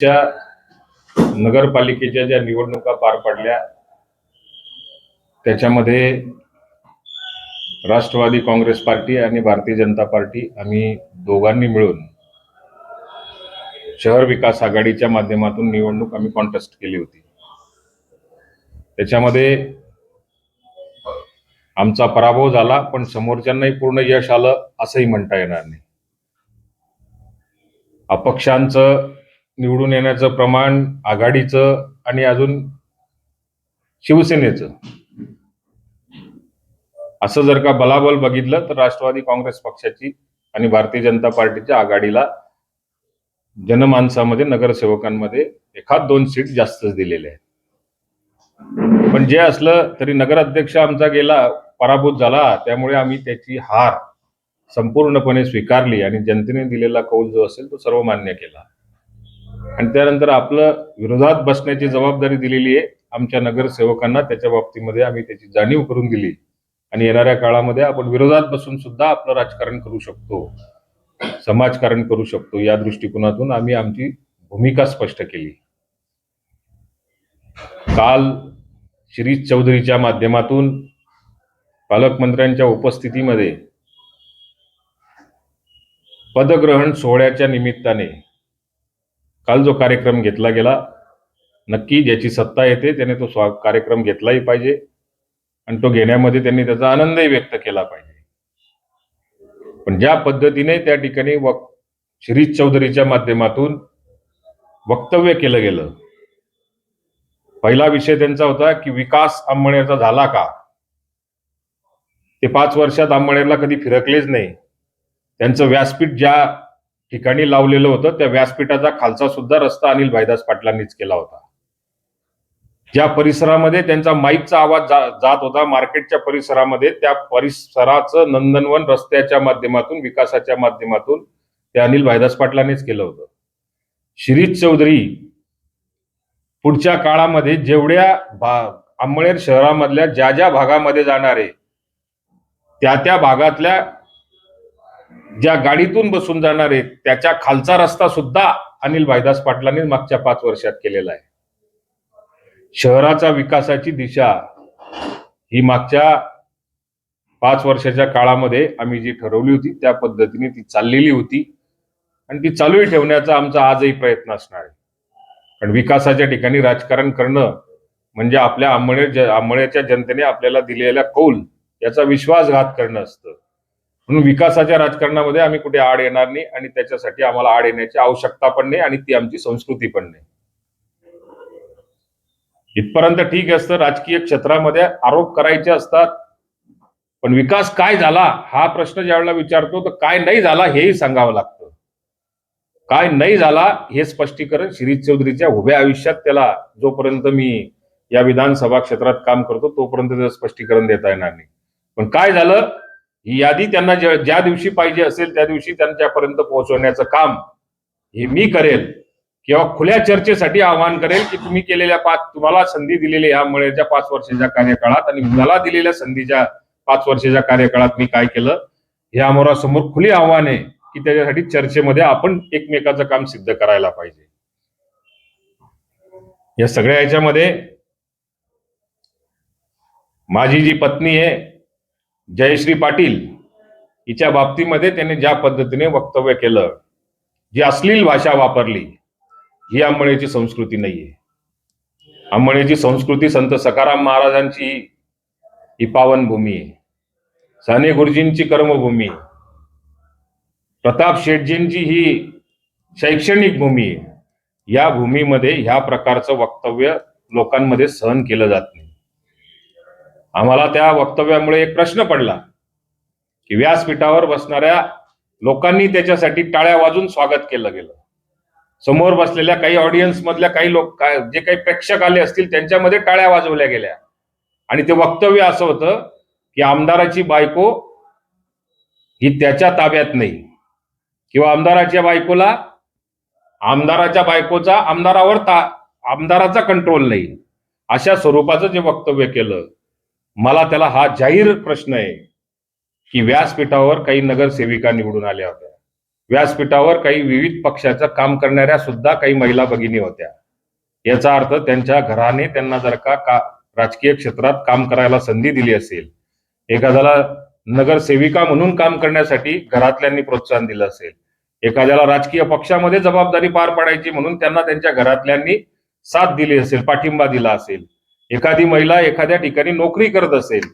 च्या नगरपालिकेच्या ज्या निवडणुका पार पडल्या त्याच्यामध्ये राष्ट्रवादी काँग्रेस पार्टी आणि भारतीय जनता पार्टी आम्ही दोघांनी मिळून शहर विकास आघाडीच्या माध्यमातून निवडणूक आम्ही कॉन्टेस्ट केली होती। त्याच्यामध्ये आमचा पराभव झाला, पण समोरच्यांनाही पूर्ण यश आलं असंही म्हणता येणार नाही। अपक्षांचं निवडून येण्याचं प्रमाण, आघाडीचं आणि अजून शिवसेनेचं असं जर का बलाबल बघितलं तर राष्ट्रवादी काँग्रेस पक्षाची आणि भारतीय जनता पार्टीच्या आघाडीला जनमानसामध्ये, नगरसेवकांमध्ये एखाद दोन सीट जास्तच दिलेले आहेत। पण जे असलं तरी नगराध्यक्ष आमचा गेला, पराभूत झाला, त्यामुळे आम्ही त्याची हार संपूर्णपणे स्वीकारली आणि जनतेने दिलेला कौल जो असेल तो सर्व मान्य केला। आणि त्यानंतर आपलं विरोधात बसण्याची जबाबदारी दिलेली आहे आमच्या नगरसेवकांना। त्याच्या बाबतीमध्ये आम्ही त्याची जाणीव करून दिली आणि येणाऱ्या काळामध्ये आपण विरोधात बसून सुद्धा आपलं राजकारण करू शकतो, समाजकारण करू शकतो, या दृष्टिकोनातून आम्ही आमची भूमिका स्पष्ट केली। काल शिरीष चौधरीच्या माध्यमातून पालकमंत्र्यांच्या उपस्थितीमध्ये पदग्रहण सोहळ्याच्या निमित्ताने काल जो कार्यक्रम घेतला गेला, नक्की ज्याची सत्ता येते त्याने तो कार्यक्रम घेतलाही पाहिजे आणि तो घेण्यामध्ये त्यांनी त्याचा आनंदही व्यक्त केला पाहिजे। पण ज्या पद्धतीने त्या ठिकाणी शिरीष चौधरीच्या माध्यमातून वक्तव्य केलं गेलं, पहिला विषय त्यांचा होता की विकास अंमळनेरचा झाला का? ते 5 वर्षात अंमळनेरला कधी फिरकलेच नाही। त्यांचं व्यासपीठ ज्या ठिकाणी लावलेलं होतं त्या व्यासपीठाचा खालचा सुद्धा रस्ता अनिल भाईदास पाटलांनीच केला होता। ज्या परिसरामध्ये त्यांचा माईकचा आवाज जात होता, मार्केटच्या परिसरामध्ये, त्या परिसराचं नंदनवन रस्त्याच्या माध्यमातून, विकासाच्या माध्यमातून ते अनिल भाईदास पाटलांनीच केलं होतं। शिरीष चौधरी पुढच्या काळामध्ये जेवढ्या अंमळनेर शहरामधल्या ज्या ज्या भागामध्ये जाणारे, त्या भागातल्या ज्या गाडीतून बसून जाणारे, त्याच्या खालचा रस्ता सुद्धा अनिल भाईदास पाटलांनी मागच्या 5 वर्षात केलेला आहे। शहराचा विकासाची दिशा ही मागच्या 5 वर्षाच्या काळामध्ये आम्ही जी ठरवली होती त्या पद्धतीने ती चाललेली होती आणि ती चालूही ठेवण्याचा आमचा आजही प्रयत्न असणार आहे। पण विकासाच्या ठिकाणी राजकारण करणं म्हणजे आपल्या अंमळनेरच्या जनतेने आपल्याला दिलेला कौल याचा विश्वासघात करणं असतं। म्हणून विकासाच्या राजकारणामध्ये आम्ही कुठे आड येणार नाही आणि त्याच्यासाठी आम्हाला आड येण्याची आवश्यकता पण नाही आणि ती आमची संस्कृती पण नाही। इथपर्यंत ठीक असतं, राजकीय क्षेत्रामध्ये आरोप करायचे असतात, पण विकास काय झाला हा प्रश्न ज्यावेळेला विचारतो तर काय नाही झाला हेही सांगावं लागतं। काय नाही झाला हे स्पष्टीकरण शिरीष चौधरीच्या उभ्या आयुष्यात त्याला, जोपर्यंत मी या विधानसभा क्षेत्रात काम करतो तोपर्यंत त्याचं स्पष्टीकरण देता येणार नाही। पण काय झालं ही यादी त्यांना ज्या दिवशी पाहिजे असेल त्या दिवशी त्यांच्यापर्यंत पोहोचवण्याचं काम हे मी करेल किंवा खुल्या चर्चेसाठी आवाहन करेल की तुम्ही केलेल्या तुम्हाला संधी दिलेली या अंमळनेरच्या 5 वर्षाच्या कार्यकाळात आणि मला दिलेल्या संधीच्या 5 वर्षाच्या कार्यकाळात मी काय केलं, हे आमोरासमोर खुली आव्हान आहे की त्याच्यासाठी चर्चेमध्ये आपण एकमेकाचं काम सिद्ध करायला पाहिजे। या सगळ्या याच्यामध्ये माझी जी पत्नी आहे जयश्री पाटील, हिच्या बाबतीमध्ये त्यांनी ज्या पद्धतीने वक्तव्य केलं, जी अश्लील भाषा वापरली, ही अंमळनेरची संस्कृती नाहीये। अंमळनेरची संस्कृती संत सखाराम महाराजांची ही पावनभूमी आहे, साने गुरुजींची कर्मभूमी आहे, प्रताप शेठजींची ही शैक्षणिक भूमी आहे। या भूमीमध्ये ह्या प्रकारचं वक्तव्य लोकांमध्ये सहन केलं जात नाही। आम्हाला त्या वक्तव्यामुळे एक प्रश्न पडला की व्यासपीठावर बसणाऱ्या लोकांनी त्याच्यासाठी टाळ्या वाजून स्वागत केलं गेलं। समोर बसलेल्या काही ऑडियन्स मधल्या काही लोक, जे काही प्रेक्षक आले असतील त्यांच्यामध्ये टाळ्या वाजवल्या गेल्या आणि ते वक्तव्य असं होतं की आमदाराची बायको ही त्याच्या ताब्यात नाही किंवा आमदाराच्या बायकोचा आमदाराचा कंट्रोल नाही, अशा स्वरूपाचं जे वक्तव्य केलं। मला त्याला हा जाहीर प्रश्न आहे की व्यासपीठावर काही नगरसेविका निवडून आल्या होत्या, व्यासपीठावर काही विविध पक्षाचं काम करणाऱ्या सुद्धा काही महिला भगिनी होत्या. याचा अर्थ त्यांच्या घराने त्यांना जर का राजकीय क्षेत्रात काम करायला संधी दिली असेल, एखाद्याला नगरसेविका म्हणून काम करण्यासाठी घरातल्यांनी प्रोत्साहन दिलं असेल, एखाद्याला राजकीय पक्षामध्ये जबाबदारी पार पाडायची म्हणून त्यांना त्यांच्या घरातल्यांनी साथ दिली असेल, पाठिंबा दिला असेल, एखादी महिला एखाद्या ठिकाणी नोकरी करत असेल,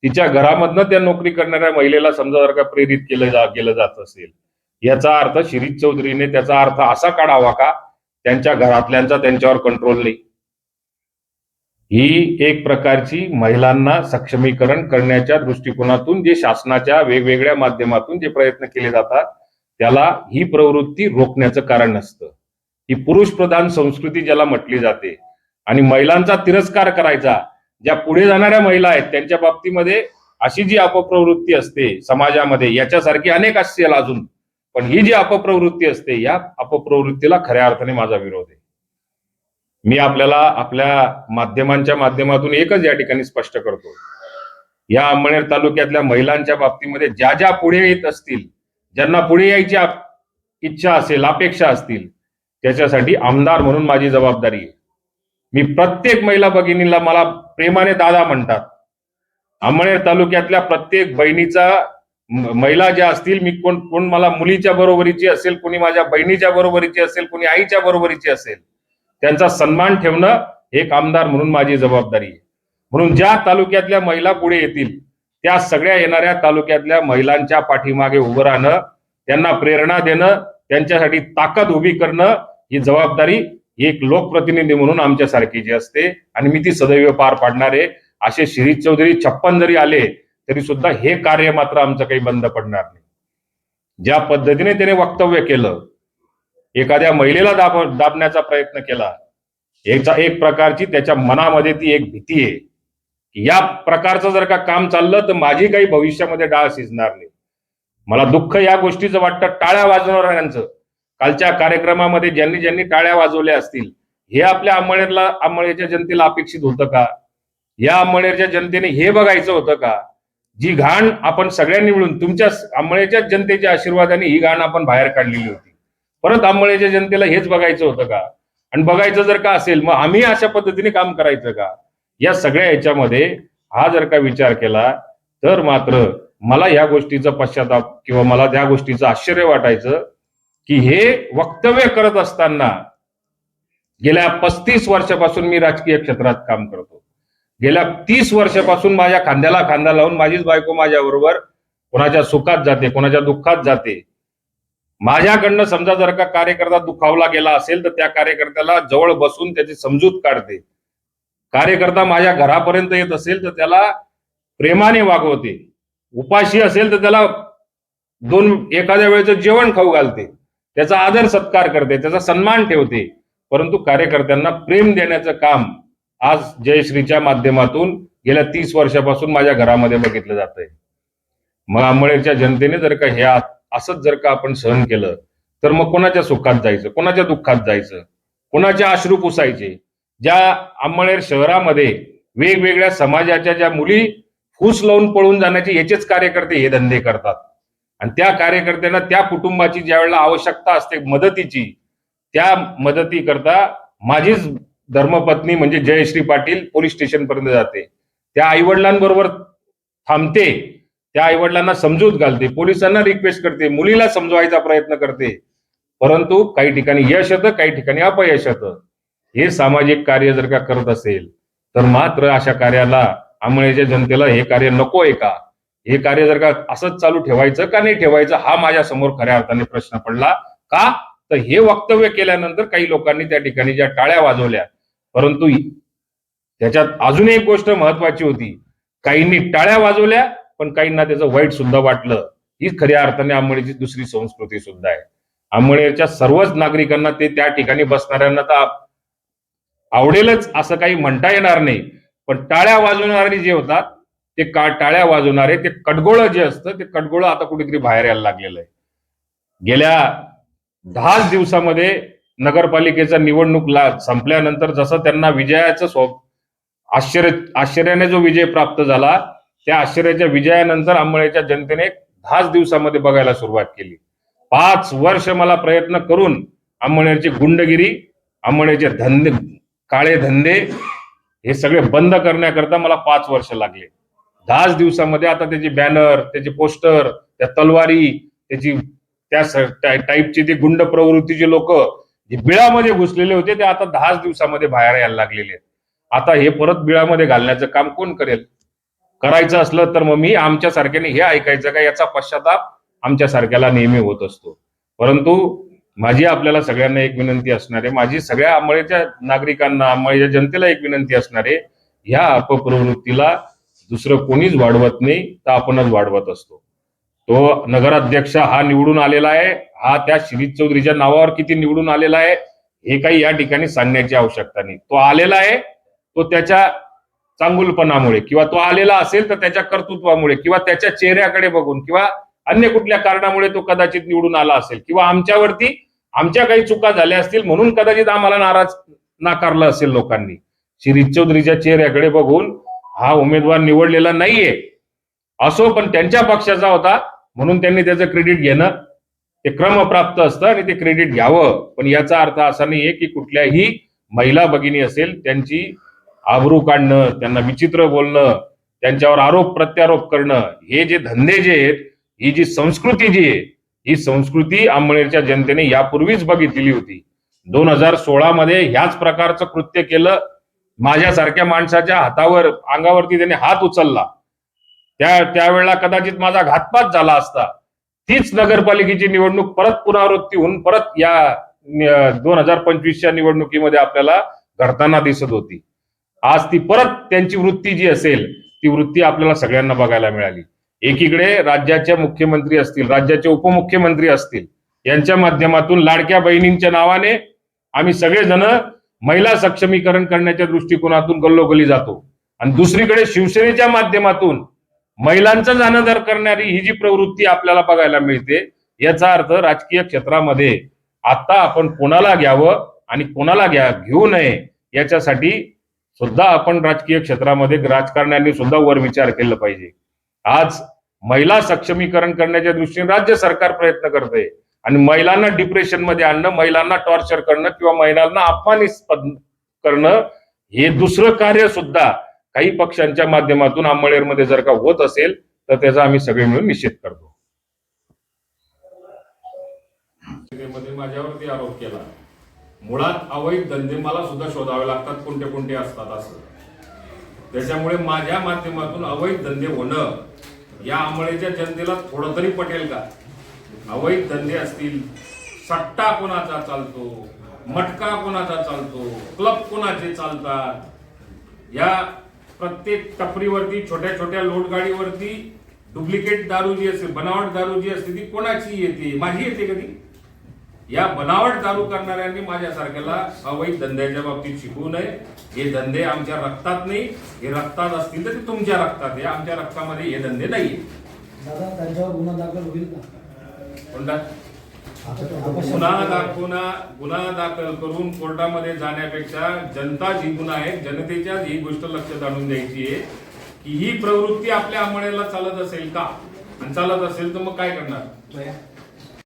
तिच्या घरामधनं त्या नोकरी करणाऱ्या महिलेला समजा जर का प्रेरित केलं जात असेल, याचा अर्थ शिरीष चौधरीने त्याचा अर्थ असा काढावा का त्यांच्या घरातल्यांचा त्यांच्यावर कंट्रोल नाही? ही एक प्रकारची महिलांना सक्षमीकरण करण्याच्या दृष्टिकोनातून जे शासनाच्या वेगवेगळ्या माध्यमातून जे प्रयत्न केले जातात, त्याला ही प्रवृत्ती रोखण्याचं कारण नसतं. ही पुरुष प्रधान संस्कृती ज्याला म्हटली जाते आणि महिलांचा तिरस्कार करायचा, ज्या पुढे जाणाऱ्या महिला आहेत त्यांच्या बाबतीमध्ये अशी जी अपप्रवृत्ती असते समाजामध्ये, याच्यासारखी अनेक असेल अजून, पण ही जी अपप्रवृत्ती असते, या अपप्रवृत्तीला खऱ्या अर्थाने माझा विरोध आहे. मी आपल्याला आपल्या माध्यमांच्या माध्यमातून एकच या ठिकाणी स्पष्ट करतो, या अंमळनेर तालुक्यातल्या महिलांच्या बाबतीमध्ये ज्या ज्या पुढे येत असतील, ज्यांना पुढे यायची इच्छा असेल, अपेक्षा असतील, त्याच्यासाठी आमदार म्हणून माझी जबाबदारी आहे. मी प्रत्येक महिला भगिनीला मला प्रेमाने दादा म्हणतात. अंमळनेर तालुक्यातल्या प्रत्येक बहिणीचा महिला ज्या असतील, मी कोण मला मुलीच्या बरोबरीची असेल, कोणी माझ्या बहिणीच्या बरोबरीची असेल, कोणी आईच्या बरोबरीची असेल, त्यांचा सन्मान ठेवणं एक आमदार म्हणून माझी जबाबदारी आहे. म्हणून ज्या तालुक्यातल्या महिला पुढे येतील, त्या सगळ्या येणाऱ्या तालुक्यातल्या महिलांच्या पाठीमागे उभं राहणं, त्यांना प्रेरणा देणं, त्यांच्यासाठी ताकद उभी करणं, ही जबाबदारी एक लोकप्रतिनिधी म्हणून आमच्यासारखी असते आणि मी ती सदैव पार पाडणार आहे. असे शिरीष चौधरी 56 जरी आले तरी सुद्धा हे कार्य मात्र आमचं काही बंद पडणार नाही. ज्या पद्धतीने त्याने वक्तव्य केलं, एखाद्या महिलेला दाबण्याचा प्रयत्न केला, एक प्रकारची त्याच्या मनामध्ये ती एक भीती आहे की या प्रकारचं जर का काम चाललं तर माझी काही भविष्यामध्ये डाळ शिजणार नाही. मला दुःख या गोष्टीचं वाटतं, टाळ्या वाजवणाऱ्यांचं. कालच्या कार्यक्रमामध्ये ज्यांनी ज्यांनी टाळ्या वाजवल्या असतील, हे आपल्या अंमळनेरच्या जनतेला अपेक्षित होतं का? या अंमळनेरच्या जनतेने हे बघायचं होतं का? जी घाण आपण सगळ्यांनी मिळून, तुमच्या अंमळनेरच्या जनतेच्या आशीर्वादाने ही घाण आपण बाहेर काढलेली होती, परत अंमळनेरच्या जनतेला हेच बघायचं होतं का? आणि बघायचं जर का असेल, मग आम्ही अशा पद्धतीने काम करायचं का? या सगळ्या याच्यामध्ये हा जर का विचार केला तर मात्र मला या गोष्टीचा पश्चाताप किंवा मला त्या गोष्टीचं आश्चर्य वाटायचं की हे वक्तव्य करत असताना गेल्या 35 वर्षापासून मी राजकीय क्षेत्रात काम करतो. गेल्या 30 वर्षापासून माझ्या खांद्याला खांदा लावून माझीच बायको माझ्याबरोबर कोणाच्या सुखात जाते, कोणाच्या दुःखात जाते. माझ्याकडनं समजा जर का कार्यकर्ता दुखावला गेला असेल तर त्या कार्यकर्त्याला जवळ बसून त्याची समजूत काढते. कार्यकर्ता माझ्या घरापर्यंत येत असेल तर त्याला प्रेमाने वागवते. उपाशी असेल तर त्याला एखाद्या वेळेचं जेवण खाऊ घालते, त्याचा आदर सत्कार करते, त्याचा सन्मान ठेवते. परंतु कार्यकर्त्यांना प्रेम देण्याचं काम आज जयश्रीच्या माध्यमातून गेल्या 30 वर्षापासून माझ्या घरामध्ये बघितलं जातंय. मग अंमळनेरच्या जनतेने जर का हे असंच जर का आपण सहन केलं तर मग कोणाच्या सुखात जायचं, कोणाच्या दुःखात जायचं, कोणाचे अश्रू पुसायचे? ज्या अंमळनेर शहरामध्ये वेगवेगळ्या समाजाच्या ज्या मुली फूस लावून पळून जाण्याचे याचेच कार्यकर्ते हे धंदे करतात आणि त्या कार्यकर्त्यांना त्या कुटुंबाची ज्या वेळेला आवश्यकता असते मदतीची, त्या मदती करता माझीच धर्मपत्नी म्हणजे जयश्री पाटील पोलीस स्टेशन पर्यंत जाते, त्या आईवडिलांबरोबर थांबते, त्या आईवडिलांना समजूत घालते, पोलिसांना रिक्वेस्ट करते, मुलीला समजवायचा प्रयत्न करते. परंतु काही ठिकाणी यश येतं, काही ठिकाणी अपयश येतं. हे सामाजिक कार्य जर का करत असेल तर मात्र अशा कार्याला अंमळनेरच्या जनतेला हे कार्य नको आहे का? हे कार्य जर का असंच चालू ठेवायचं का नाही ठेवायचं, हा माझ्या समोर खऱ्या अर्थाने प्रश्न पडला. का तर हे वक्तव्य केल्यानंतर काही लोकांनी त्या ठिकाणी ज्या टाळ्या वाजवल्या, परंतु त्याच्यात अजून एक गोष्ट महत्वाची होती, काहींनी टाळ्या वाजवल्या पण काहींना त्याचं वाईट सुद्धा वाटलं. ही खऱ्या अर्थाने अंमळनेरची दुसरी संस्कृती सुद्धा आहे. अंमळनेरच्या सर्वच नागरिकांना ते त्या ठिकाणी बसणाऱ्यांना तर आवडेलच असं काही म्हणता येणार नाही, पण टाळ्या वाजवणारे जे होतात ते टाळ्या वाजवणारे ते कडगोळं जे असतं ते कडगोळं आता कुठेतरी बाहेर यायला लागलेलं आहे. गेल्या 10 दिवसामध्ये नगरपालिकेचा निवडणूक संपल्यानंतर जसं त्यांना विजयाचं आश्चर्याने जो विजय प्राप्त झाला, त्या आश्चर्याच्या विजयानंतर अंमळनेरच्या जनतेने 10 दिवसामध्ये बघायला सुरुवात केली. 5 वर्ष मला प्रयत्न करून अंमळनेरची गुंडगिरी, अंमळनेरचे धंदे, काळे धंदे हे सगळे बंद करण्याकरता मला 5 वर्ष लागले. 10 दिवसामध्ये आता त्याची बॅनर, त्याचे पोस्टर, त्या तलवारी, त्याची त्या टाईपची ती गुंड प्रवृत्तीचे लोक जे बिळामध्ये घुसलेले होते ते आता 10 दिवसामध्ये बाहेर यायला लागलेले आहेत. आता हे परत बिळामध्ये घालण्याचं काम कोण करेल? करायचं असलं तर मग मी आमच्यासारख्याने हे ऐकायचं का? याचा पश्चाताप आमच्यासारख्याला नेहमी होत असतो. परंतु माझी आपल्याला सगळ्यांना एक विनंती असणार आहे, माझी सगळ्या अंमळीच्या नागरिकांना, अंमळीच्या जनतेला एक विनंती असणार आहे, ह्या अपप्रवृत्तीला दुसरं कोणीच वाढवत नाही तर आपणच वाढवत असतो. तो नगराध्यक्ष हा निवडून आलेला आहे, हा त्या शिरीष चौधरीच्या नावावर किती निवडून आलेला आहे हे काही या ठिकाणी सांगण्याची आवश्यकता नाही. तो आलेला आहे, तो त्याच्या चांगुलपणामुळे किंवा तो आलेला असेल तर त्याच्या कर्तृत्वामुळे किंवा त्याच्या चेहऱ्याकडे बघून किंवा अन्य कुठल्या कारणामुळे तो कदाचित निवडून आला असेल किंवा आमच्यावरती आमच्या काही चुका झाल्या असतील म्हणून कदाचित आम्हाला नाकारलं असेल लोकांनी. शिरीष चौधरीच्या चेहऱ्याकडे बघून हा उमेदवार निवडलेला नाहीये असो, पण त्यांच्या पक्षाचा होता म्हणून त्यांनी त्याचं क्रेडिट घेणं ते क्रमप्राप्त असतं आणि ते क्रेडिट घ्यावं. पण याचा अर्थ असा नाहीये की कुठल्याही महिला भगिनी असेल त्यांची आबरू काढणं, त्यांना विचित्र बोलणं, त्यांच्यावर आरोप प्रत्यारोप करणं, हे जे धंदे जे आहेत, ही जी संस्कृती जी आहे, ही संस्कृती अंमळनेरच्या जनतेने यापूर्वीच बघितलेली होती. 2016 मध्ये ह्याच प्रकारचं कृत्य केलं. माझ्यासारख्या माणसाच्या हातावर, अंगावरती त्याने हात उचलला. त्यावेळेला कदाचित माझा घातपात झाला असता. तीच नगरपालिकेची निवडणूक परत पुनरावृत्ती होऊन परत या 2025च्या निवडणुकीमध्ये आपल्याला घडताना दिसत होती. आज ती परत त्यांची वृत्ती जी असेल ती वृत्ती आपल्याला सगळ्यांना बघायला मिळाली. एकीकडे राज्याचे मुख्यमंत्री असतील, राज्याचे उपमुख्यमंत्री असतील, यांच्या माध्यमातून लाडक्या बहिणींच्या नावाने आम्ही सगळेजण महिला सक्षमीकरण करण्याच्या दृष्टिकोनातून गल्लोगल्ली जातो आणि दुसरीकडे शिवसेनेच्या माध्यमातून महिलांचं जाणदर करणारी ही जी प्रवृत्ती आपल्याला बघायला मिळते. याचा अर्थ राजकीय क्षेत्रामध्ये आता आपण कोणाला घ्यावं आणि कोणाला घेऊ नये याच्यासाठी सुद्धा आपण राजकीय क्षेत्रामध्ये राजकारण्यांनी सुद्धा वर विचार केला पाहिजे. आज महिला सक्षमीकरण करण्याच्या दृष्टीने राज्य सरकार प्रयत्न करते आणि महिलांना डिप्रेशन मध्ये आणणं, महिलांना टॉर्चर करणं किंवा महिलांना अपमानित करणं हे दुसरं कार्य सुद्धा काही पक्षांच्या माध्यमातून अंमळनेरमध्ये जर का होत असेल तर त्याचा आम्ही सगळे मिळून निषेध करतो. माझ्यावरती आरोप केला. मुळात अवैध धंदे मला सुद्धा शोधावे लागतात, कोणते कोणते असतात असं. त्याच्यामुळे माझ्या माध्यमातून अवैध धंदे होणं या अंमळनेरच्या जनतेला थोडं तरी पटेल का? अवैध धंदे असतील, सट्टा कोणाचा चालतो, मटका कोणाचा चालतो, क्लब कोणाचे चालतात, या प्रत्येक टपरीवरती छोट्या छोट्या लोटगाडीवरती डुप्लिकेट दारू जी असते, बनावट दारू जी असते ती कोणाची येते? माझी येते कधी? या बनावट दारू करणाऱ्यांनी माझ्यासारख्याला अवैध धंद्याच्या बाबतीत शिकवू नये. हे धंदे आमच्या रक्तात नाही, हे रक्तात असतील तर ते तुमच्या रक्तात आहे, आमच्या रक्तामध्ये हे धंदे नाही. दादा त्यांच्यावर गुन्हा दाखल होईल का? कोणता गुन्हा दाखल करून कोर्टामध्ये जाण्यापेक्षा जनता जी गुन्हा आहे, जनतेच्या ही गोष्ट लक्ष आणून द्यायची आहे की ही प्रवृत्ती आपल्या अंमळनेरला चालत असेल का, आणि चालत असेल तर मग काय करणार?